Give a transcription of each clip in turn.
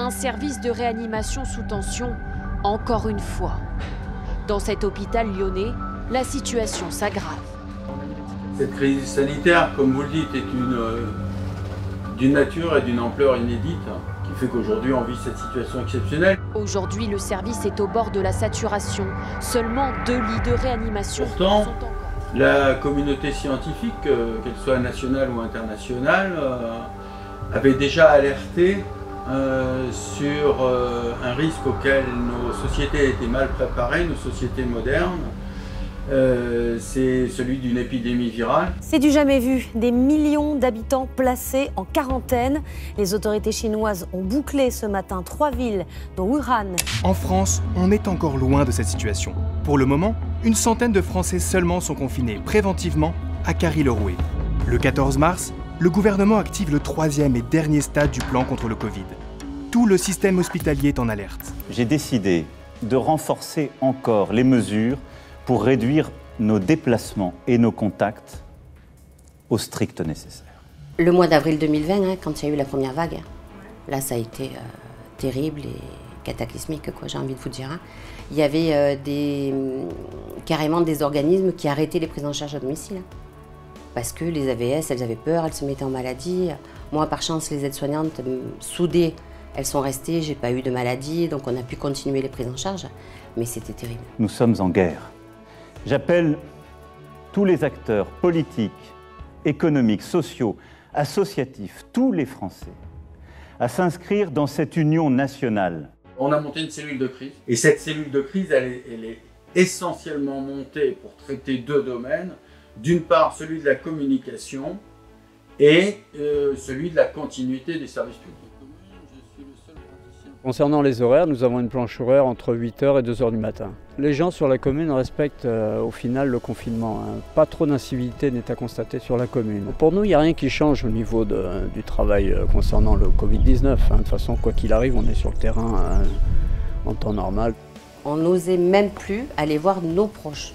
un service de réanimation sous tension, encore une fois. Dans cet hôpital lyonnais, la situation s'aggrave. Cette crise sanitaire, comme vous le dites, est d'une nature et d'une ampleur inédite, qui fait qu'aujourd'hui on vit cette situation exceptionnelle. Aujourd'hui, le service est au bord de la saturation. Seulement 2 lits de réanimation Pourtant, sont encore... La communauté scientifique, qu'elle soit nationale ou internationale, avait déjà alerté sur un risque auquel nos sociétés étaient mal préparées, nos sociétés modernes. C'est celui d'une épidémie virale. C'est du jamais vu. Des millions d'habitants placés en quarantaine. Les autorités chinoises ont bouclé ce matin 3 villes, dont Wuhan. En France, on est encore loin de cette situation. Pour le moment, une centaine de Français seulement sont confinés préventivement à Carry-le-Rouet. Le 14 mars, le gouvernement active le 3e et dernier stade du plan contre le Covid. Tout le système hospitalier est en alerte. J'ai décidé de renforcer encore les mesures pour réduire nos déplacements et nos contacts au strict nécessaire. Le mois d'avril 2020, quand il y a eu la première vague, là ça a été terrible et cataclysmique, quoi, j'ai envie de vous dire. Il y avait carrément des organismes qui arrêtaient les prises en charge à domicile. Parce que les AVS, elles avaient peur, elles se mettaient en maladie. Moi, par chance, les aides-soignantes, soudées, elles sont restées, j'ai pas eu de maladie, donc on a pu continuer les prises en charge, mais c'était terrible. Nous sommes en guerre. J'appelle tous les acteurs politiques, économiques, sociaux, associatifs, tous les Français, à s'inscrire dans cette union nationale. On a monté une cellule de crise, et cette cellule de crise, elle est essentiellement montée pour traiter 2 domaines. D'une part, celui de la communication et celui de la continuité des services publics. Concernant les horaires, nous avons une planche horaire entre 8h et 2h du matin. Les gens sur la commune respectent au final le confinement. Pas trop d'incivilité n'est à constater sur la commune. Pour nous, il n'y a rien qui change au niveau du travail concernant le Covid-19. De toute façon, quoi qu'il arrive, on est sur le terrain en temps normal. On n'osait même plus aller voir nos proches.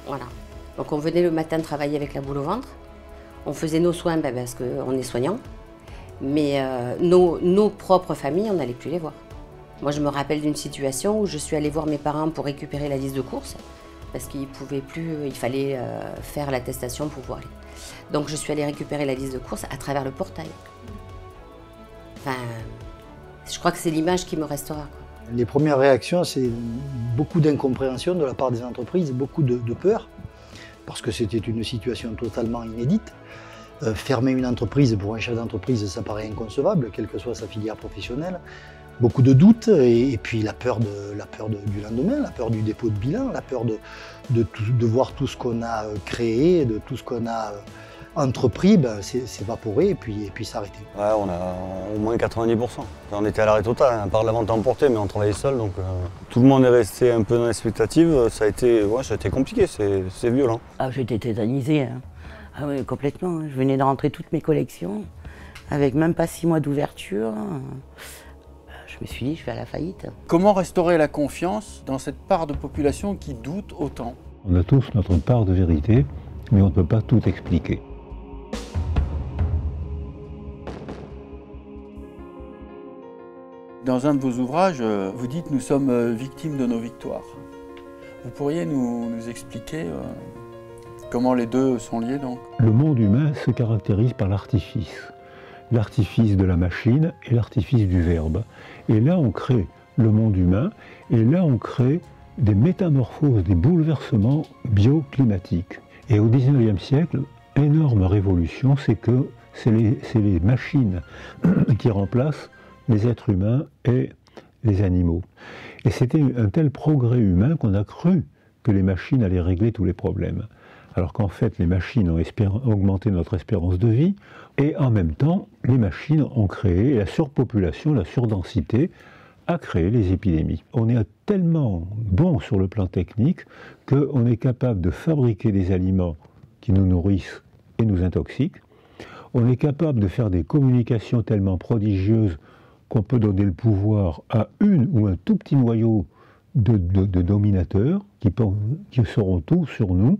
Voilà. Donc on venait le matin travailler avec la boule au ventre. On faisait nos soins parce qu'on est soignant. Mais nos propres familles, on n'allait plus les voir. Moi, je me rappelle d'une situation où je suis allée voir mes parents pour récupérer la liste de courses, parce qu'ils pouvaient plus, il fallait faire l'attestation pour pouvoir aller. Donc, je suis allée récupérer la liste de courses à travers le portail. Enfin, je crois que c'est l'image qui me restera, quoi. Les premières réactions, c'est beaucoup d'incompréhension de la part des entreprises, beaucoup de peur, parce que c'était une situation totalement inédite. Fermer une entreprise, pour un chef d'entreprise, ça paraît inconcevable, quelle que soit sa filière professionnelle. Beaucoup de doutes et puis la peur du lendemain, la peur du dépôt de bilan, la peur de voir tout ce qu'on a créé, de tout ce qu'on a entrepris, s'évaporer et puis s'arrêter. Ouais, on a au moins 90%. On était à l'arrêt total, à part la vente à emporter, mais on travaillait seul, donc tout le monde est resté un peu dans l'expectative. Ça a été compliqué, c'est violent. Ah, j'étais tétanisée. Hein. Ah oui, complètement. Je venais de rentrer toutes mes collections, avec même pas 6 mois d'ouverture. Je me suis dit, je vais à la faillite. Comment restaurer la confiance dans cette part de population qui doute autant? On a tous notre part de vérité, mais on ne peut pas tout expliquer. Dans un de vos ouvrages, vous dites « Nous sommes victimes de nos victoires ». Vous pourriez nous expliquer comment les deux sont liés donc? Le monde humain se caractérise par l'artifice. L'artifice de la machine et l'artifice du verbe. Et là, on crée le monde humain, et là, on crée des métamorphoses, des bouleversements bioclimatiques. Et au XIXe siècle, énorme révolution, c'est que c'est les machines qui remplacent les êtres humains et les animaux. Et c'était un tel progrès humain qu'on a cru que les machines allaient régler tous les problèmes. Alors qu'en fait, les machines ont augmenté notre espérance de vie, et en même temps, les machines ont créé la surpopulation, la surdensité, a créé les épidémies. On est tellement bon sur le plan technique qu'on est capable de fabriquer des aliments qui nous nourrissent et nous intoxiquent. On est capable de faire des communications tellement prodigieuses qu'on peut donner le pouvoir à une ou un tout petit noyau de dominateurs qui seront tous sur nous.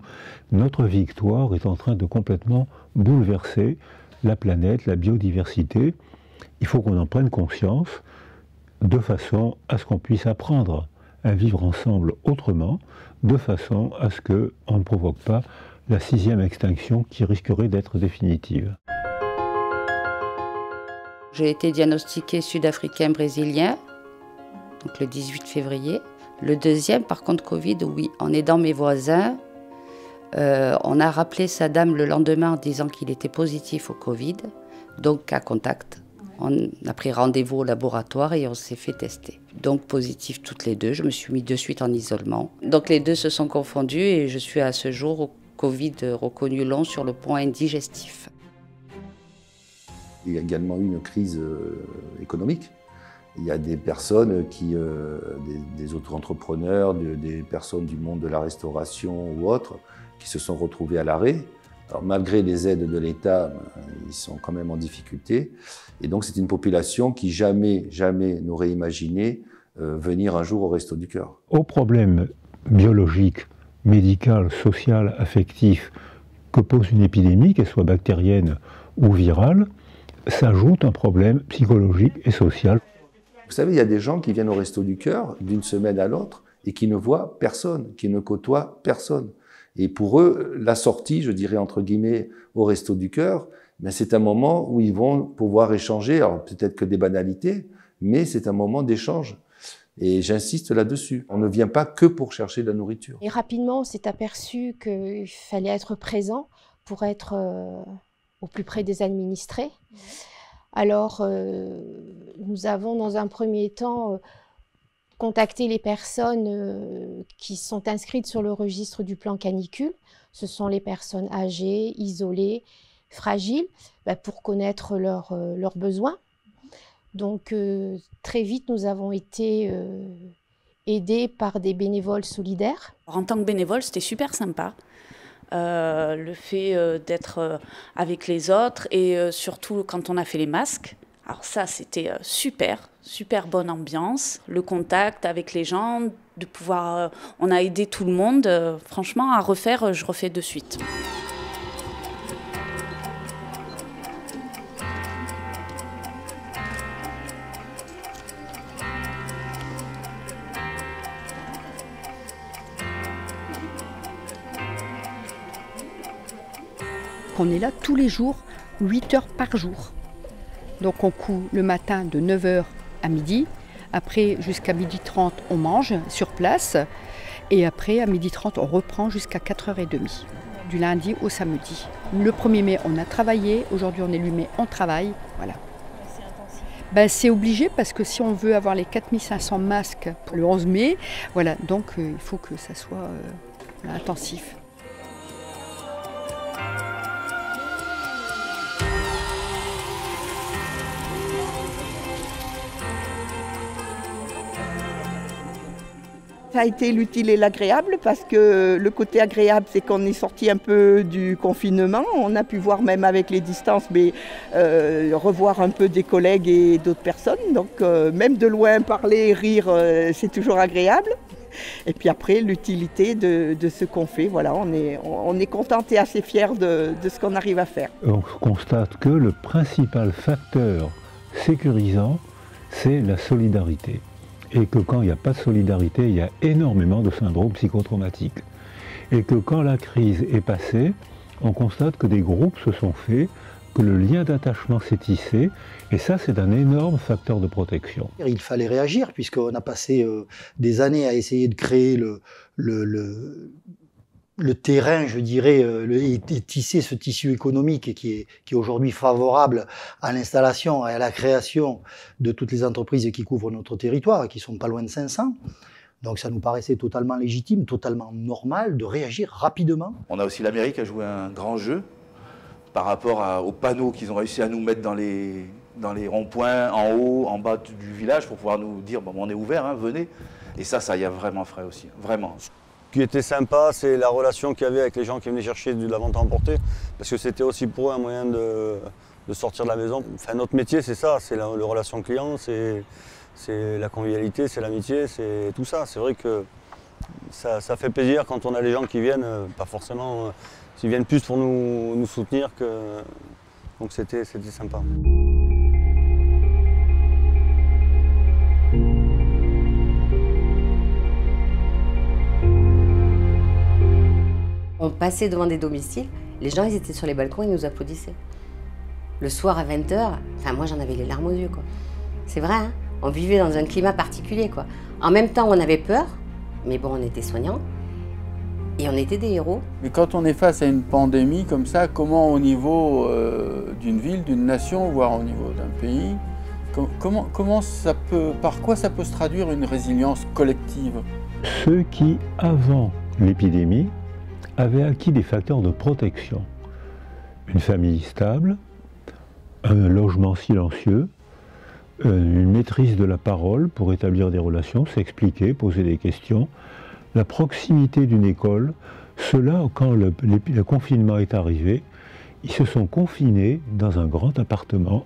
Notre victoire est en train de complètement bouleverser la planète, la biodiversité. Il faut qu'on en prenne conscience de façon à ce qu'on puisse apprendre à vivre ensemble autrement, de façon à ce qu'on ne provoque pas la 6e extinction qui risquerait d'être définitive. J'ai été diagnostiquée sud-africain-brésilien, donc le 18 février. Le deuxième, par contre, Covid, oui, en aidant mes voisins, on a rappelé sa dame le lendemain en disant qu'il était positif au Covid, donc cas contact. On a pris rendez-vous au laboratoire et on s'est fait tester. Donc positif toutes les deux, je me suis mis de suite en isolement. Donc les deux se sont confondus et je suis à ce jour au Covid reconnu long sur le point indigestif. Il y a également eu une crise économique. Il y a des personnes qui, des auto-entrepreneurs, des personnes du monde de la restauration ou autres, qui se sont retrouvées à l'arrêt. Alors, malgré les aides de l'État, ils sont quand même en difficulté. Et donc, c'est une population qui jamais n'aurait imaginé venir un jour au Resto du Cœur. Au problème biologique, médical, social, affectif que pose une épidémie, qu'elle soit bactérienne ou virale, s'ajoute un problème psychologique et social. Vous savez, il y a des gens qui viennent au Resto du Cœur d'une semaine à l'autre et qui ne voient personne, qui ne côtoient personne. Et pour eux, la sortie, je dirais entre guillemets, au Resto du Cœur, ben c'est un moment où ils vont pouvoir échanger, alors peut-être que des banalités, mais c'est un moment d'échange. Et j'insiste là-dessus. On ne vient pas que pour chercher de la nourriture. Et rapidement, on s'est aperçu qu'il fallait être présent pour être au plus près des administrés. Alors, nous avons dans un premier temps contacté les personnes qui sont inscrites sur le registre du plan canicule. Ce sont les personnes âgées, isolées, fragiles, pour connaître leurs besoins. Donc, très vite, nous avons été aidés par des bénévoles solidaires. En tant que bénévole, c'était super sympa. Le fait d'être avec les autres et surtout quand on a fait les masques. Alors ça, c'était super bonne ambiance. Le contact avec les gens, de pouvoir... on a aidé tout le monde. Franchement, à refaire, je refais de suite. On est là tous les jours, 8 heures par jour. Donc on coud le matin de 9h à midi. Après, jusqu'à 12h30, on mange sur place. Et après, à 12h30, on reprend jusqu'à 4h30, du lundi au samedi. Le 1er mai, on a travaillé. Aujourd'hui, on est le 8 mai, on travaille. Voilà. C'est obligé parce que si on veut avoir les 4500 masques pour le 11 mai, voilà, donc il faut que ça soit intensif. Ça a été l'utile et l'agréable parce que le côté agréable, c'est qu'on est sorti un peu du confinement. On a pu voir même avec les distances, mais revoir un peu des collègues et d'autres personnes. Donc même de loin, parler, rire, c'est toujours agréable. Et puis après, l'utilité de ce qu'on fait. Voilà, on est content et assez fiers de ce qu'on arrive à faire. On constate que le principal facteur sécurisant, c'est la solidarité. Et que quand il n'y a pas de solidarité, il y a énormément de syndromes psychotraumatiques. Et que quand la crise est passée, on constate que des groupes se sont faits, que le lien d'attachement s'est tissé, et ça c'est un énorme facteur de protection. Il fallait réagir, puisqu'on a passé des années à essayer de créer le terrain, je dirais, et tisser ce tissu économique qui est aujourd'hui favorable à l'installation et à la création de toutes les entreprises qui couvrent notre territoire, qui sont pas loin de 500. Donc ça nous paraissait totalement légitime, totalement normal de réagir rapidement. On a aussi la mairie qui a joué un grand jeu par rapport aux panneaux qu'ils ont réussi à nous mettre dans les ronds-points, en haut, en bas du village, pour pouvoir nous dire bon, on est ouvert, hein, venez. Et ça y a vraiment frais aussi, vraiment. Ce qui était sympa, c'est la relation qu'il y avait avec les gens qui venaient chercher de la vente à emporter, parce que c'était aussi pour eux un moyen de sortir de la maison. Enfin, notre métier, c'est ça, c'est la relation client, c'est la convivialité, c'est l'amitié, c'est tout ça. C'est vrai que ça fait plaisir quand on a les gens qui viennent, pas forcément, s'ils viennent plus pour nous soutenir que... Donc c'était sympa. On passait devant des domiciles, les gens ils étaient sur les balcons, ils nous applaudissaient. Le soir à 20h, enfin moi j'en avais les larmes aux yeux quoi. C'est vrai, hein, on vivait dans un climat particulier quoi. En même temps on avait peur, mais bon on était soignants et on était des héros. Mais quand on est face à une pandémie comme ça, comment au niveau d'une ville, d'une nation, voire au niveau d'un pays, comment ça peut, par quoi ça peut se traduire une résilience collective? Ceux qui, avant l'épidémie, avaient acquis des facteurs de protection. Une famille stable, un logement silencieux, une maîtrise de la parole pour établir des relations, s'expliquer, poser des questions, la proximité d'une école. Ceux-là, quand le confinement est arrivé, ils se sont confinés dans un grand appartement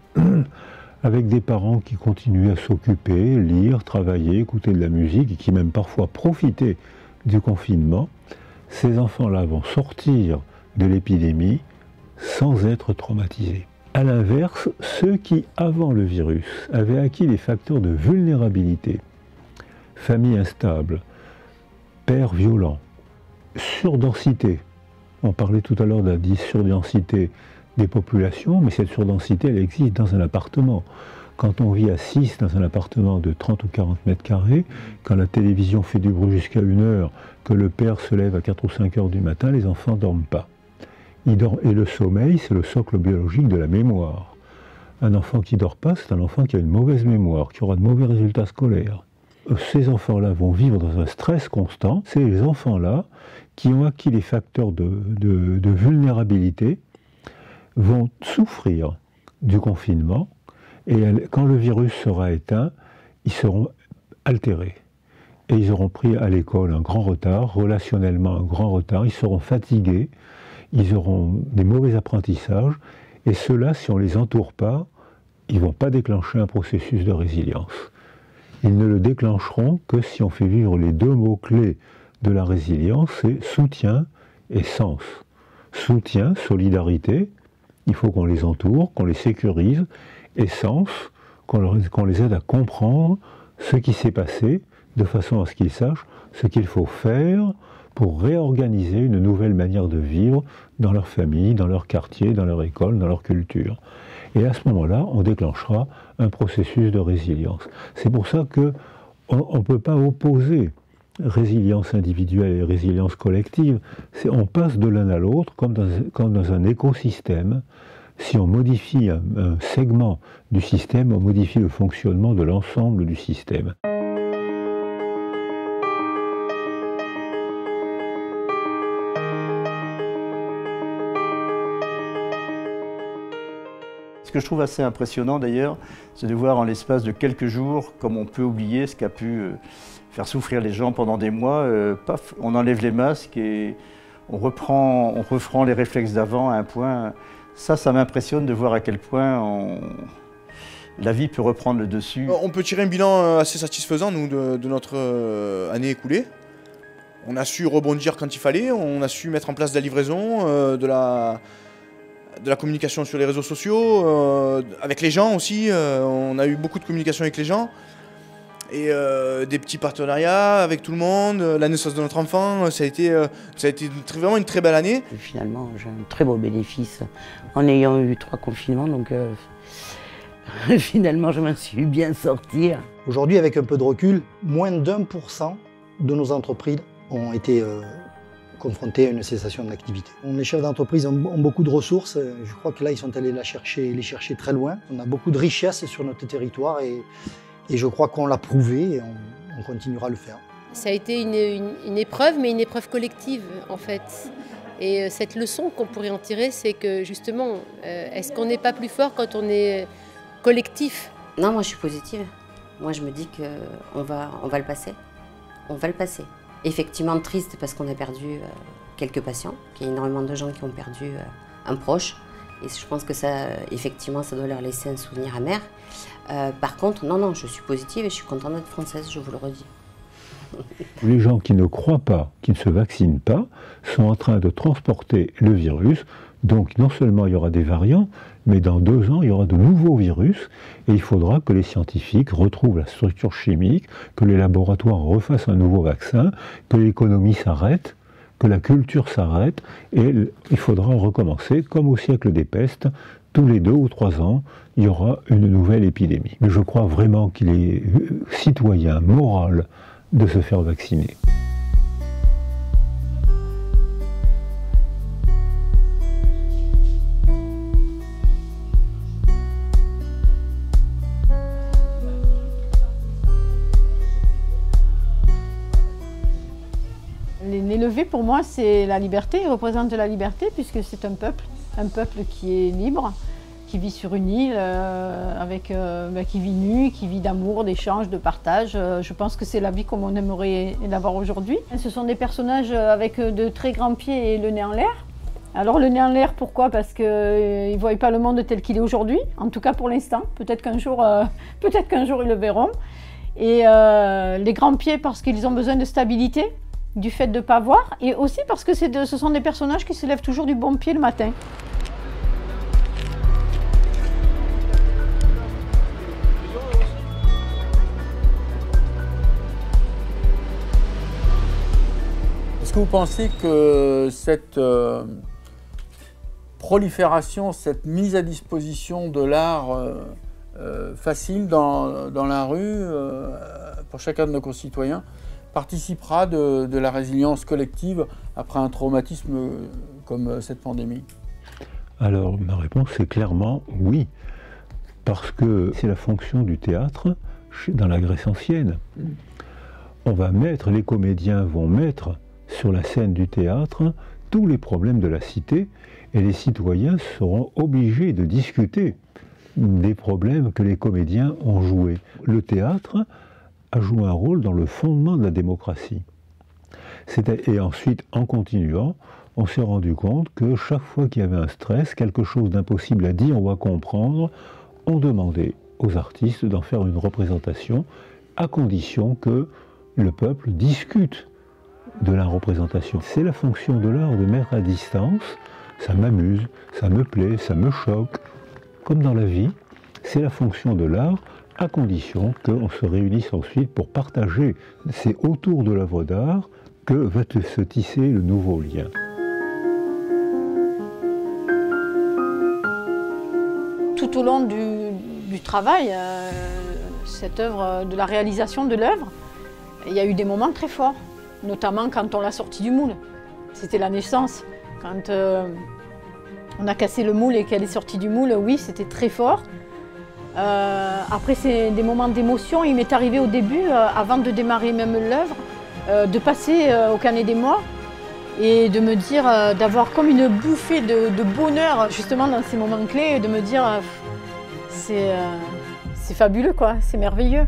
avec des parents qui continuaient à s'occuper, lire, travailler, écouter de la musique et qui même parfois profitaient du confinement. Ces enfants-là vont sortir de l'épidémie sans être traumatisés. A l'inverse, ceux qui, avant le virus, avaient acquis des facteurs de vulnérabilité, famille instable, père violent, surdensité, on parlait tout à l'heure de la surdensité des populations, mais cette surdensité, elle existe dans un appartement. Quand on vit à 6 dans un appartement de 30 ou 40 mètres carrés, quand la télévision fait du bruit jusqu'à 1 heure, que le père se lève à 4 ou 5 heures du matin, les enfants ne dorment pas. Et le sommeil, c'est le socle biologique de la mémoire. Un enfant qui ne dort pas, c'est un enfant qui a une mauvaise mémoire, qui aura de mauvais résultats scolaires. Ces enfants-là vont vivre dans un stress constant. C'est les enfants-là qui ont acquis les facteurs de vulnérabilité, vont souffrir du confinement, et quand le virus sera éteint, ils seront altérés. Et ils auront pris à l'école un grand retard, relationnellement un grand retard, ils seront fatigués, ils auront des mauvais apprentissages, et ceux-là, si on ne les entoure pas, ils ne vont pas déclencher un processus de résilience. Ils ne le déclencheront que si on fait vivre les deux mots-clés de la résilience, c'est soutien et sens. Soutien, solidarité, il faut qu'on les entoure, qu'on les sécurise, et sens, qu'on les aide à comprendre ce qui s'est passé, de façon à ce qu'ils sachent ce qu'il faut faire pour réorganiser une nouvelle manière de vivre dans leur famille, dans leur quartier, dans leur école, dans leur culture. Et à ce moment-là, on déclenchera un processus de résilience. C'est pour ça qu'on ne peut pas opposer résilience individuelle et résilience collective. On passe de l'un à l'autre comme dans un écosystème. Si on modifie un segment du système, on modifie le fonctionnement de l'ensemble du système. Ce que je trouve assez impressionnant d'ailleurs, c'est de voir en l'espace de quelques jours, comme on peut oublier ce qu'a pu faire souffrir les gens pendant des mois, paf, on enlève les masques et on reprend les réflexes d'avant à un point. Ça m'impressionne de voir à quel point la vie peut reprendre le dessus. On peut tirer un bilan assez satisfaisant, nous, de notre année écoulée. On a su rebondir quand il fallait, on a su mettre en place de la livraison, de la communication sur les réseaux sociaux, avec les gens aussi. On a eu beaucoup de communication avec les gens. Et des petits partenariats avec tout le monde, la naissance de notre enfant, ça a été vraiment une très belle année. Et finalement, j'ai un très beau bénéfice en ayant eu 3 confinements, donc finalement je m'en suis bien sortie. Aujourd'hui, avec un peu de recul, moins d'1% de nos entreprises ont été confrontés à une cessation d'activité. Les chefs d'entreprise ont beaucoup de ressources, je crois que là ils sont allés les chercher très loin. On a beaucoup de richesses sur notre territoire et je crois qu'on l'a prouvé et on continuera à le faire. Ça a été une épreuve, mais une épreuve collective en fait. Et cette leçon qu'on pourrait en tirer, c'est que justement, est-ce qu'on n'est pas plus fort quand on est collectif? Non, moi je suis positive. Moi je me dis qu'on va le passer. On va le passer. Effectivement triste parce qu'on a perdu quelques patients, qu'il y a énormément de gens qui ont perdu un proche. Et je pense que ça, effectivement, ça doit leur laisser un souvenir amer. Par contre, non, je suis positive et je suis contente d'être française, je vous le redis. Les gens qui ne croient pas, qui ne se vaccinent pas, sont en train de transporter le virus. Donc non seulement il y aura des variants, mais dans 2 ans, il y aura de nouveaux virus. Et il faudra que les scientifiques retrouvent la structure chimique, que les laboratoires refassent un nouveau vaccin, que l'économie s'arrête, que la culture s'arrête et il faudra recommencer, comme au siècle des pestes, tous les 2 ou 3 ans, il y aura une nouvelle épidémie. Mais je crois vraiment qu'il est citoyen, moral, de se faire vacciner. Les levées, pour moi, c'est la liberté. Ils représentent la liberté puisque c'est un peuple qui est libre, qui vit sur une île, qui vit nu, qui vit d'amour, d'échange, de partage. Je pense que c'est la vie comme on aimerait l'avoir aujourd'hui. Ce sont des personnages avec de très grands pieds et le nez en l'air. Alors le nez en l'air, pourquoi? Parce qu'ils ne voient pas le monde tel qu'il est aujourd'hui, en tout cas pour l'instant. Peut-être qu'un jour, ils le verront. Et les grands pieds parce qu'ils ont besoin de stabilité, du fait de ne pas voir, et aussi parce que ce sont des personnages qui se lèvent toujours du bon pied le matin. Est-ce que vous pensez que cette prolifération, cette mise à disposition de l'art facile dans la rue, pour chacun de nos concitoyens, participera de la résilience collective après un traumatisme comme cette pandémie? Alors ma réponse est clairement oui, parce que c'est la fonction du théâtre dans la Grèce ancienne. Les comédiens vont mettre sur la scène du théâtre tous les problèmes de la cité et les citoyens seront obligés de discuter des problèmes que les comédiens ont joués. Le théâtre a joué un rôle dans le fondement de la démocratie. Et ensuite, en continuant, on s'est rendu compte que chaque fois qu'il y avait un stress, quelque chose d'impossible à dire, on va comprendre, on demandait aux artistes d'en faire une représentation à condition que le peuple discute de la représentation. C'est la fonction de l'art de mettre à distance, ça m'amuse, ça me plaît, ça me choque, comme dans la vie, c'est la fonction de l'art à condition qu'on se réunisse ensuite pour partager. C'est autour de l'œuvre d'art que va se tisser le nouveau lien. Tout au long du travail, cette œuvre, de la réalisation de l'œuvre, il y a eu des moments très forts, notamment quand on l'a sortie du moule. C'était la naissance. Quand on a cassé le moule et qu'elle est sortie du moule, oui, c'était très fort. Après, c'est des moments d'émotion. Il m'est arrivé au début, avant de démarrer même l'œuvre, de passer au canet des morts et de me dire, d'avoir comme une bouffée de bonheur justement dans ces moments clés, et de me dire c'est fabuleux, quoi, c'est merveilleux.